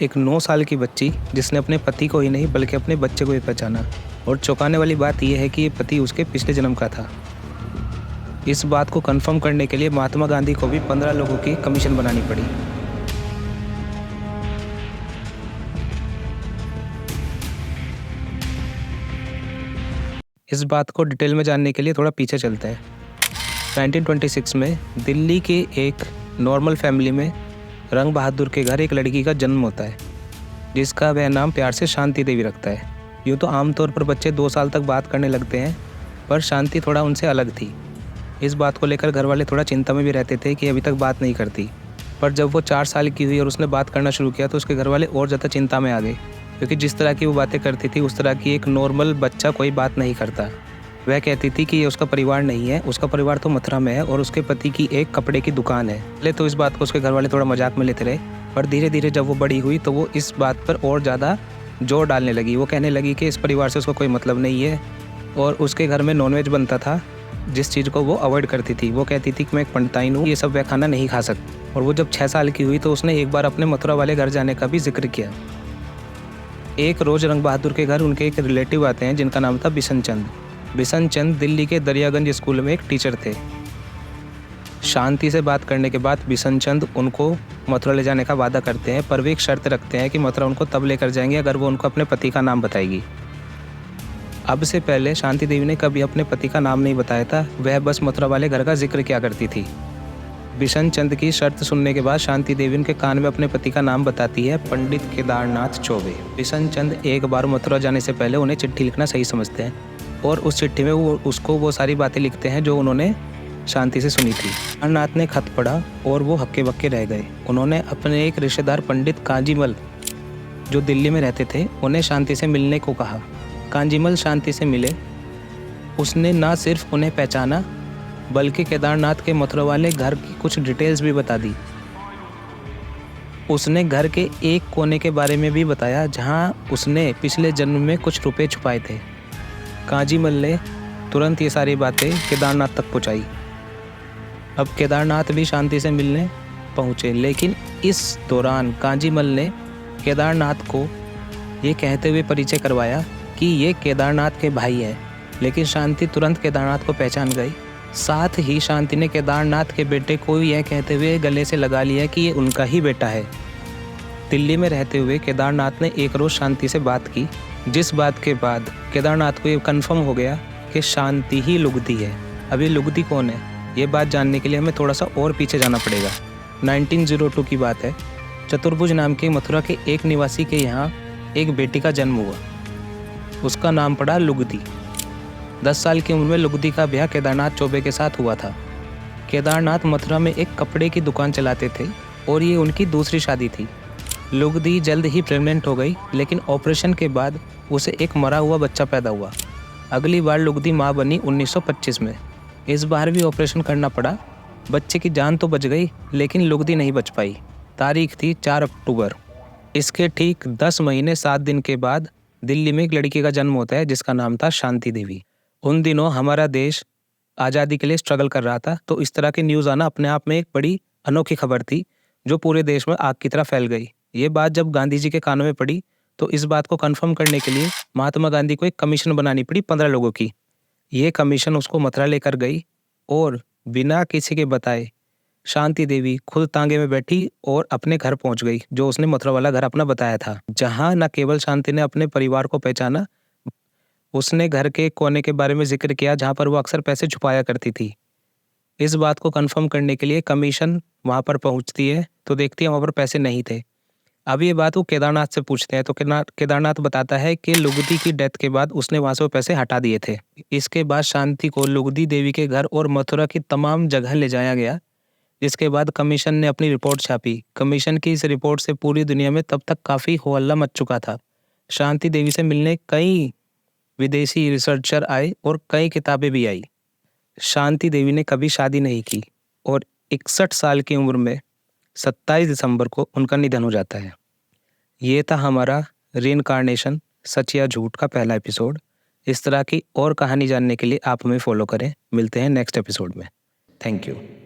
एक 9 साल की बच्ची जिसने अपने पति को ही नहीं बल्कि अपने बच्चे को भी पहचाना। और चौंकाने वाली बात यह है कि ये पति उसके पिछले जन्म का था। इस बात को कंफर्म करने के लिए महात्मा गांधी को भी 15 लोगों की कमीशन बनानी पड़ी। इस बात को डिटेल में जानने के लिए थोड़ा पीछे चलते हैं। 1926 में दिल्ली के एक नॉर्मल फैमिली में रंग बहादुर के घर एक लड़की का जन्म होता है, जिसका वह नाम प्यार से शांति देवी रखता है। यूँ तो आमतौर पर बच्चे 2 साल तक बात करने लगते हैं, पर शांति थोड़ा उनसे अलग थी। इस बात को लेकर घर वाले थोड़ा चिंता में भी रहते थे कि अभी तक बात नहीं करती। पर जब वो 4 साल की हुई और उसने बात करना शुरू किया तो उसके घर वाले और ज़्यादा चिंता में आ गए, क्योंकि जिस तरह की वो बातें करती थी उस तरह की एक नॉर्मल बच्चा कोई बात नहीं करता। वह कहती थी कि ये उसका परिवार नहीं है, उसका परिवार तो मथुरा में है और उसके पति की एक कपड़े की दुकान है। पहले तो इस बात को उसके घर वाले थोड़ा मजाक में लेते रहे, पर धीरे धीरे जब वो बड़ी हुई तो वो इस बात पर और ज़्यादा जोर डालने लगी। वो कहने लगी कि इस परिवार से उसको कोई मतलब नहीं है और उसके घर में नॉनवेज बनता था, जिस चीज़ को वो अवॉइड करती थी। वो कहती थी कि मैं एक पंडिताइन हूँ, ये सब वह खाना नहीं खा सकती। और वो जब 6 साल की हुई तो उसने एक बार अपने मथुरा वाले घर जाने का भी जिक्र किया। एक रोज़ रंग बहादुर के घर उनके एक रिलेटिव आते हैं जिनका नाम था बिशन चंद। बिशन चंद दिल्ली के दरियागंज स्कूल में एक टीचर थे। शांति से बात करने के बाद बिशन चंद उनको मथुरा ले जाने का वादा करते हैं, पर वे एक शर्त रखते हैं कि मथुरा उनको तब लेकर जाएंगे अगर वो उनको अपने पति का नाम बताएगी। अब से पहले शांति देवी ने कभी अपने पति का नाम नहीं बताया था, वह बस मथुरा वाले घर का जिक्र किया करती थी। बिशन चंद की शर्त सुनने के बाद शांति देवी उनके कान में अपने पति का नाम बताती है, पंडित केदारनाथ चौबे। बिशन चंद एक बार मथुरा जाने से पहले उन्हें चिट्ठी लिखना सही समझते हैं और उस चिट्ठी में वो सारी बातें लिखते हैं जो उन्होंने शांति से सुनी थी। केदारनाथ ने खत पढ़ा और वो हक्के बक्के रह गए। उन्होंने अपने एक रिश्तेदार पंडित कांजीमल जो दिल्ली में रहते थे उन्हें शांति से मिलने को कहा। कांजीमल शांति से मिले। उसने ना सिर्फ उन्हें पहचाना बल्कि केदारनाथ के मथुरा वाले घर की कुछ डिटेल्स भी बता दी। उसने घर के एक कोने के बारे में भी बताया जहां उसने पिछले जन्म में कुछ रुपए छुपाए थे। कांजीमल ने तुरंत ये सारी बातें केदारनाथ तक पहुंचाई। अब केदारनाथ भी शांति से मिलने पहुंचे, लेकिन इस दौरान कांजीमल ने केदारनाथ को ये कहते हुए परिचय करवाया कि ये केदारनाथ के भाई है, लेकिन शांति तुरंत केदारनाथ को पहचान गई। साथ ही शांति ने केदारनाथ के बेटे को यह कहते हुए गले से लगा लिया कि ये उनका ही बेटा है। दिल्ली में रहते हुए केदारनाथ ने एक रोज़ शांति से बात की, जिस बात के बाद केदारनाथ को ये कन्फर्म हो गया कि शांति ही लुगदी है। अब ये लुगदी कौन है, ये बात जानने के लिए हमें थोड़ा सा और पीछे जाना पड़ेगा। 1902 की बात है। चतुर्भुज नाम के मथुरा के एक निवासी के यहाँ एक बेटी का जन्म हुआ। उसका नाम पड़ा लुगदी। 10 साल की उम्र में लुगदी का ब्याह केदारनाथ चौबे के साथ हुआ था। केदारनाथ मथुरा में एक कपड़े की दुकान चलाते थे और ये उनकी दूसरी शादी थी। लुगदी जल्द ही प्रेग्नेंट हो गई, लेकिन ऑपरेशन के बाद उसे एक मरा हुआ बच्चा पैदा हुआ। अगली बार लुगदी माँ बनी 1925 में। इस बार भी ऑपरेशन करना पड़ा। बच्चे की जान तो बच गई, लेकिन लुगदी नहीं बच पाई। तारीख थी 4 अक्टूबर। इसके ठीक 10 महीने 7 दिन के बाद दिल्ली में एक लड़की का जन्म होता है जिसका नाम था शांति देवी। उन दिनों हमारा देश आज़ादी के लिए स्ट्रगल कर रहा था, तो इस तरह की न्यूज़ आना अपने आप में एक बड़ी अनोखी खबर थी जो पूरे देश में आग की तरह फैल गई। ये बात जब गांधी जी के कानों में पड़ी तो इस बात को कंफर्म करने के लिए महात्मा गांधी को एक कमीशन बनानी पड़ी 15 लोगों की। ये कमीशन उसको मथुरा लेकर गई और बिना किसी के बताए शांति देवी खुद तांगे में बैठी और अपने घर पहुंच गई, जो उसने मथुरा वाला घर अपना बताया था। जहां न केवल शांति ने अपने परिवार को पहचाना, उसने घर के कोने के बारे में जिक्र किया जहां पर वो अक्सर पैसे छुपाया करती थी। इस बात को कंफर्म करने के लिए कमीशन वहां पर पहुंचती है तो देखती है वहां पर पैसे नहीं थे। अब ये बात वो केदारनाथ से पूछते हैं तो केदारनाथ बताता है कि लुगदी की डेथ के बाद उसने वहां से वो पैसे हटा दिए थे। इसके बाद शांति को लुगदी देवी के घर और मथुरा की तमाम जगह ले जाया गया, जिसके बाद कमीशन ने अपनी रिपोर्ट छापी। कमीशन की इस रिपोर्ट से पूरी दुनिया में तब तक काफ़ी हो हल्ला मच चुका था। शांति देवी से मिलने कई विदेशी रिसर्चर आए और कई किताबें भी आई। शांति देवी ने कभी शादी नहीं की और 61 साल की उम्र में 27 दिसंबर को उनका निधन हो जाता है। ये था हमारा रीइंकार्नेशन सच या झूठ का पहला एपिसोड। इस तरह की और कहानी जानने के लिए आप हमें फॉलो करें। मिलते हैं नेक्स्ट एपिसोड में। Thank you.